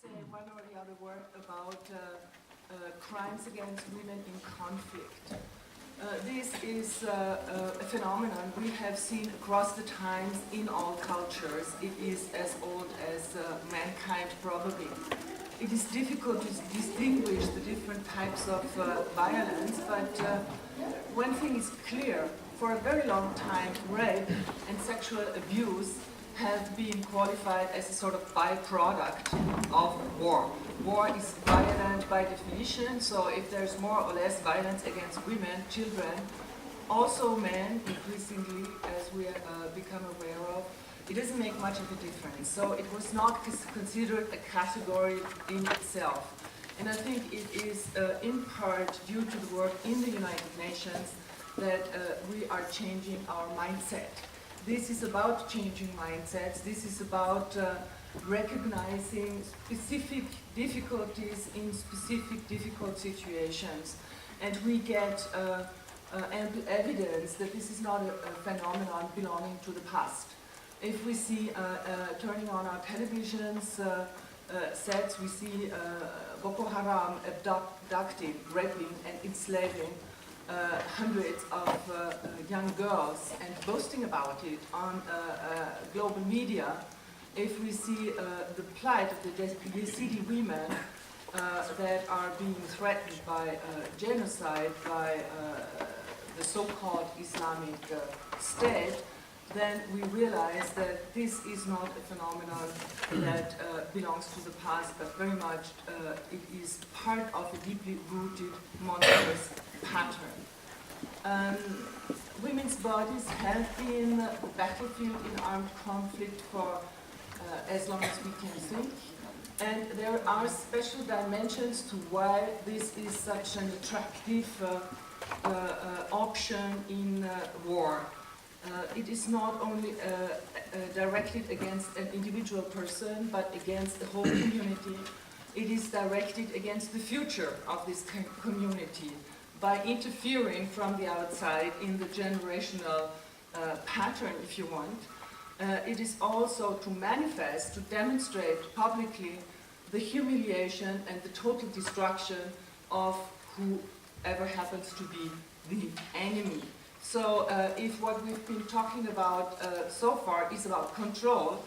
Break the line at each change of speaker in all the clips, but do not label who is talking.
say one or the other word about crimes against women in conflict. This is a phenomenon we have seen across the times in all cultures. It is as old as mankind, probably. It is difficult to distinguish the different types of violence, but one thing is clear. For a very long time, rape and sexual abuse have been qualified as a sort of byproduct of war. War is violent by definition, so if there's more or less violence against women, children, also men, increasingly, as we become aware of, it doesn't make much of a difference. So it was not considered a category in itself. And I think it is in part due to the work in the United Nations that we are changing our mindset. This is about changing mindsets. This is about recognizing specific difficulties in specific difficult situations. And we get ample evidence that this is not a phenomenon belonging to the past. If we see, turning on our televisions sets, we see Boko Haram abducting, raping and enslaving hundreds of young girls and boasting about it on global media. If we see the plight of the Yazidi women that are being threatened by genocide by the so-called Islamic State, then we realize that this is not a phenomenon that belongs to the past, but very much it is part of a deeply rooted monstrous pattern. Women's bodies have been the battlefield in armed conflict for as long as we can think, and there are special dimensions to why this is such an attractive option in war. It is not only directed against an individual person, but against the whole community. It is directed against the future of this community by interfering from the outside in the generational pattern, if you want. It is also to manifest, to demonstrate publicly the humiliation and the total destruction of whoever happens to be the enemy. So if what we've been talking about so far is about control,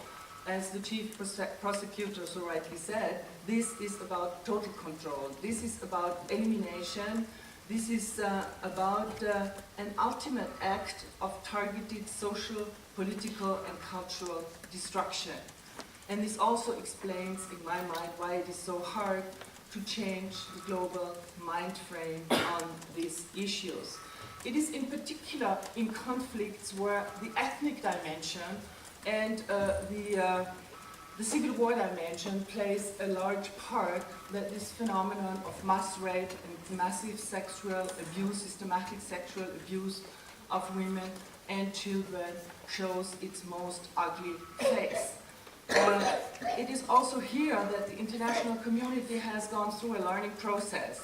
as the chief prosecutor so rightly said, this is about total control. This is about elimination. This is about an ultimate act of targeted social, political, and cultural destruction. And this also explains, in my mind, why it is so hard to change the global mind frame on these issues. It is in particular in conflicts where the ethnic dimension and the civil war dimension plays a large part that this phenomenon of mass rape and massive sexual abuse, systematic sexual abuse of women and children shows its most ugly face. It is also here that the international community has gone through a learning process.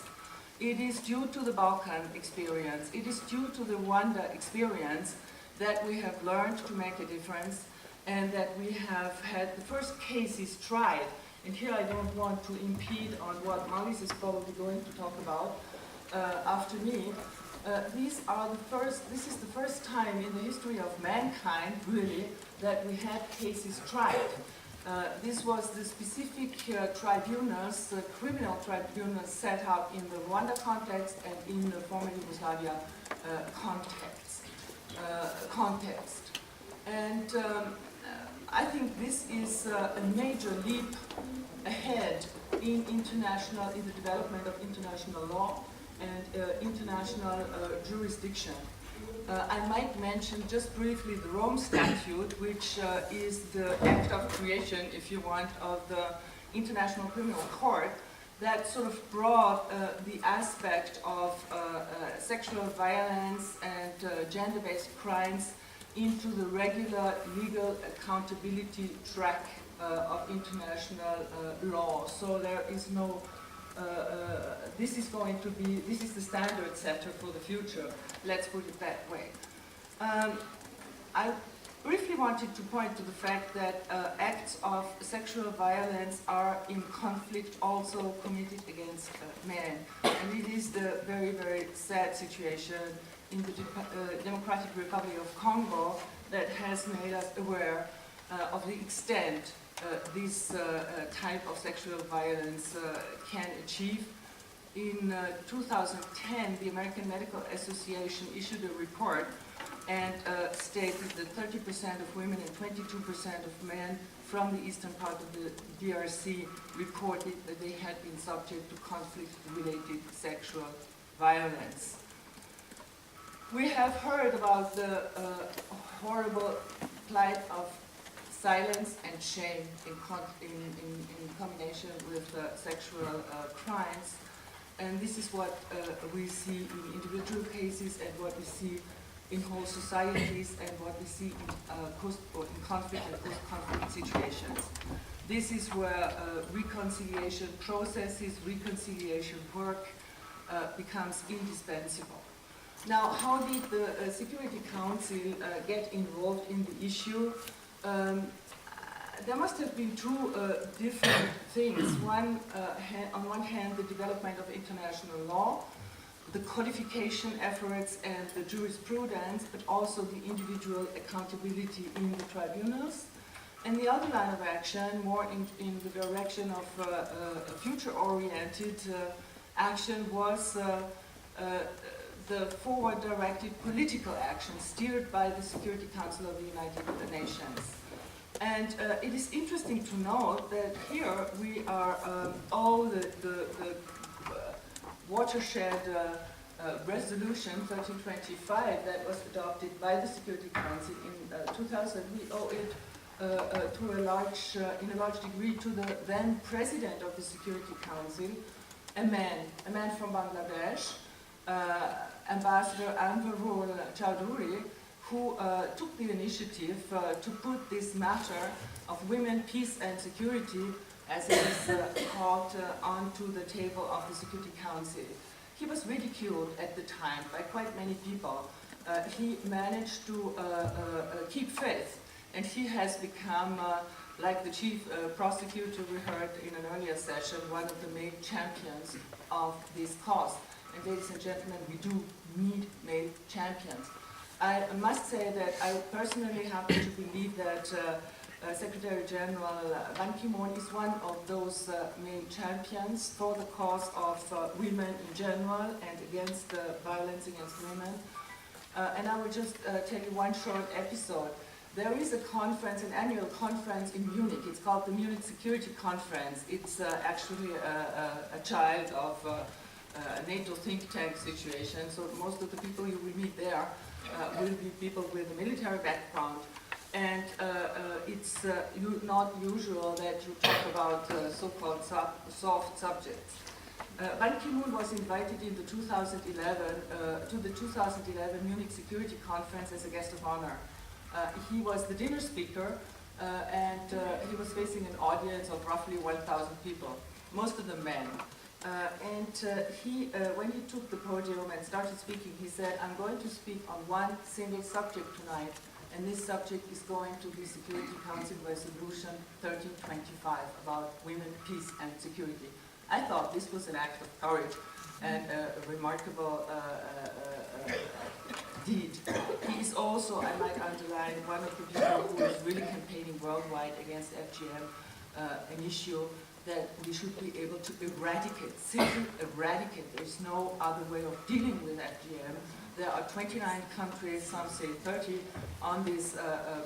It is due to the Balkan experience, it is due to the Rwanda experience that we have learned to make a difference and that we have had the first cases tried. And here I don't want to impede on what Malis is probably going to talk about after me. This is the first time in the history of mankind, really, that we had cases tried. This was the specific tribunals, the criminal tribunals set up in the Rwanda context and in the former Yugoslavia context. And I think this is a major leap ahead in the development of international law and international jurisdiction. I might mention just briefly the Rome Statute, which is the act of creation, if you want, of the International Criminal Court, that sort of brought the aspect of sexual violence and gender-based crimes into the regular legal accountability track of international law. So there is no this is the standard setter for the future. Let's put it that way. briefly wanted to point to the fact that acts of sexual violence are in conflict also committed against men. And it is the very, very sad situation in the Democratic Republic of Congo that has made us aware of the extent this type of sexual violence can achieve. In 2010, the American Medical Association issued a report and stated that 30% of women and 22% of men from the eastern part of the DRC reported that they had been subject to conflict-related sexual violence. We have heard about the horrible plight of silence and shame in combination with sexual crimes. And this is what we see in individual cases and what we see in whole societies and what we see in conflict and post-conflict situations. This is where reconciliation processes, reconciliation work becomes indispensable. Now, how did the Security Council get involved in the issue? There must have been two different things. On one hand, the development of international law, the codification efforts and the jurisprudence, but also the individual accountability in the tribunals. And the other line of action, more in the direction of a future-oriented action, was the forward-directed political action steered by the Security Council of the United Nations. And it is interesting to note that here we are all the watershed resolution 1325 that was adopted by the Security Council in 2000. We owe it in a large degree to the then president of the Security Council, a man from Bangladesh, Ambassador Anwarul Chowdhury, who took the initiative to put this matter of women, peace and security, as it is called, onto the table of the Security Council. He was ridiculed at the time by quite many people. He managed to keep faith, and he has become, like the chief prosecutor we heard in an earlier session, one of the main champions of this cause. And ladies and gentlemen, we do need male champions. I must say that I personally happen to believe that Secretary General Ban Ki-moon is one of those male champions for the cause of women in general and against violence against women. And I will just tell you one short episode. There is a conference, an annual conference in Munich. It's called the Munich Security Conference. It's actually a child of a NATO think tank situation. So most of the people you will meet there will be people with a military background. And it's not usual that you talk about so-called soft subjects. Ban Ki-moon was invited in the 2011 to the 2011 Munich Security Conference as a guest of honor. He was the dinner speaker, and he was facing an audience of roughly 1,000 people, most of them men. When he took the podium and started speaking, he said, "I'm going to speak on one single subject tonight, and this subject is going to be Security Council Resolution 1325 about women, peace and security." I thought this was an act of courage and a remarkable deed. He is also, I might underline, one of the people who is really campaigning worldwide against FGM, an issue that we should be able to eradicate, simply eradicate. There's no other way of dealing with FGM. There are 29 countries, some say 30, on this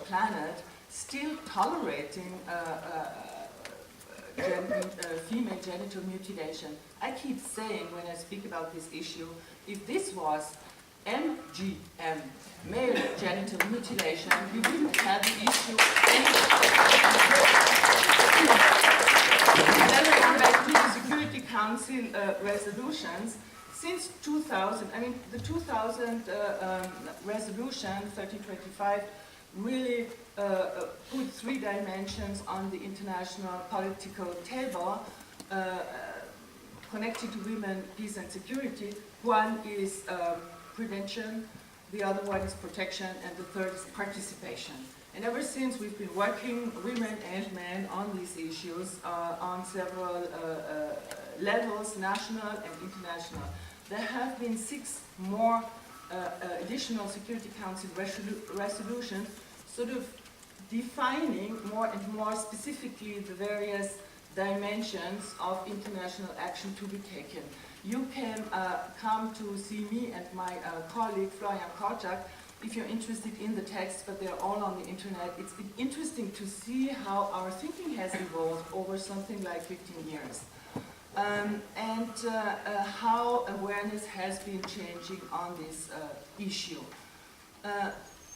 planet, still tolerating female genital mutilation. I keep saying when I speak about this issue, if this was MGM, male genital mutilation, we wouldn't have the issue Then we come back to the Security Council resolutions. Since 2000, I mean, the 2000 resolution 1325 really put three dimensions on the international political table connected to women, peace and security. One is prevention, the other one is protection, and the third is participation. And ever since we've been working, women and men, on these issues on several levels, national and international. There have been 6 more additional Security Council resolutions sort of defining more and more specifically the various dimensions of international action to be taken. You can come to see me and my colleague Florian Korczak if you're interested in the text, but they're all on the internet. It's been interesting to see how our thinking has evolved over something like 15 years. And how awareness has been changing on this issue.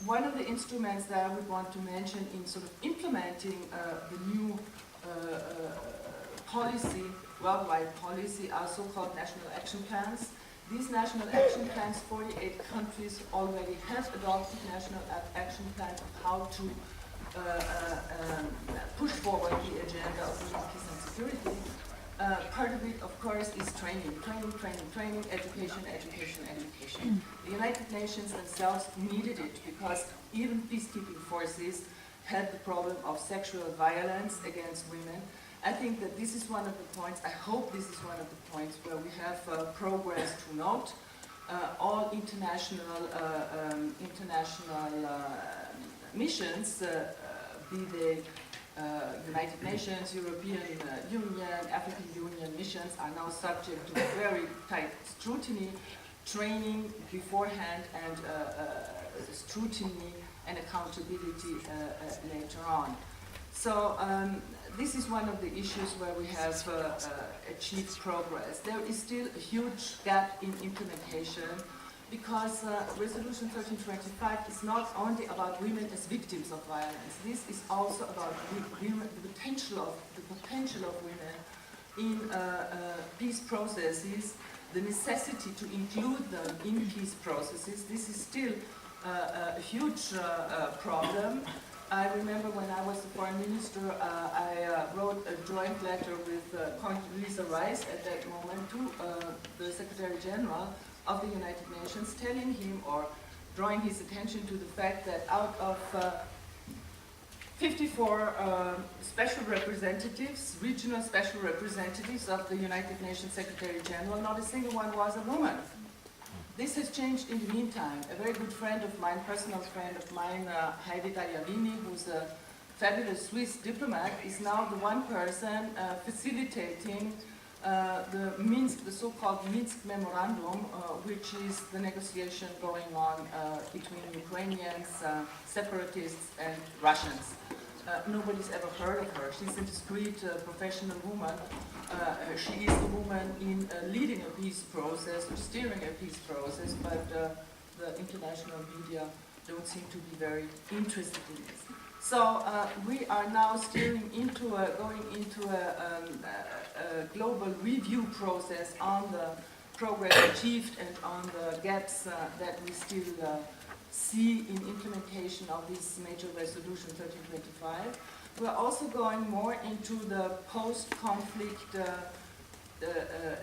One of the instruments that I would want to mention in sort of implementing the new policy, worldwide policy, are so-called national action plans. These national action plans, 48 countries already have adopted national action plans of how to push forward the agenda of peace and security. Part of it, of course, is training, education. The United Nations themselves needed it because even peacekeeping forces had the problem of sexual violence against women. I think that this is one of the points, I hope this is one of the points where we have progress to note. All international missions, be they United Nations, European Union, African Union missions, are now subject to very tight scrutiny, training beforehand, and scrutiny and accountability later on. So this is one of the issues where we have achieved progress. There is still a huge gap in implementation because Resolution 1325 is not only about women as victims of violence. This is also about women, the potential of women in peace processes, the necessity to include them in peace processes. This is still a huge problem. I remember when I was the foreign minister, I wrote a joint letter with Condoleezza Rice at that moment to the Secretary General of the United Nations, telling him or drawing his attention to the fact that out of 54 special representatives, regional special representatives of the United Nations Secretary General, not a single one was a woman. This has changed in the meantime. A very good friend of mine, personal friend of mine, Heidi Tagliavini, who's a fabulous Swiss diplomat, is now the one person facilitating the so-called Minsk Memorandum, which is the negotiation going on between Ukrainians, separatists, and Russians. Nobody's ever heard of her. She's a discreet professional woman. She is a woman in leading a peace process, or steering a peace process, but the international media don't seem to be very interested in this. So we are now steering into going into a global review process on the progress achieved and on the gaps that we still see in implementation of this major resolution 1325. We're also going more into the post-conflict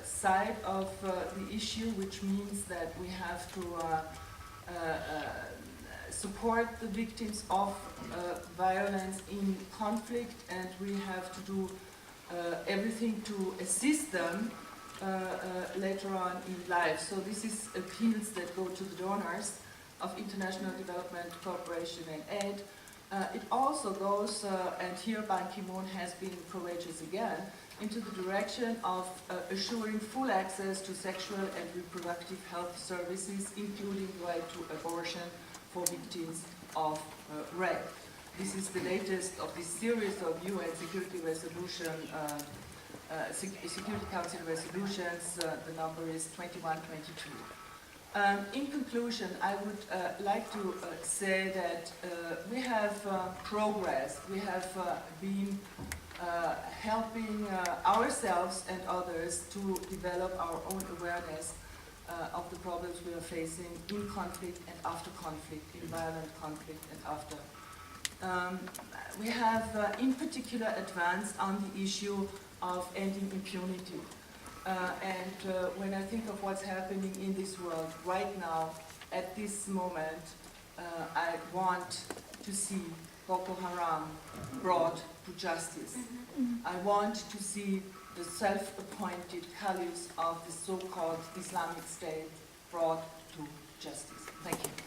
side of the issue, which means that we have to support the victims of violence in conflict, and we have to do everything to assist them later on in life. So this is appeals that go to the donors of international development, cooperation and aid. It also goes, and here Ban Ki-moon has been courageous again, into the direction of assuring full access to sexual and reproductive health services, including right to abortion for victims of rape. This is the latest of this series of UN Security Resolution, Security Council resolutions. The number is 2122. In conclusion, I would like to say that we have progressed. We have been helping ourselves and others to develop our own awareness of the problems we are facing in conflict and after conflict, in violent conflict and after. We have in particular advanced on the issue of ending impunity. When I think of what's happening in this world right now, at this moment, I want to see Boko Haram brought to justice. I want to see the self-appointed caliphs of the so-called Islamic State brought to justice. Thank you.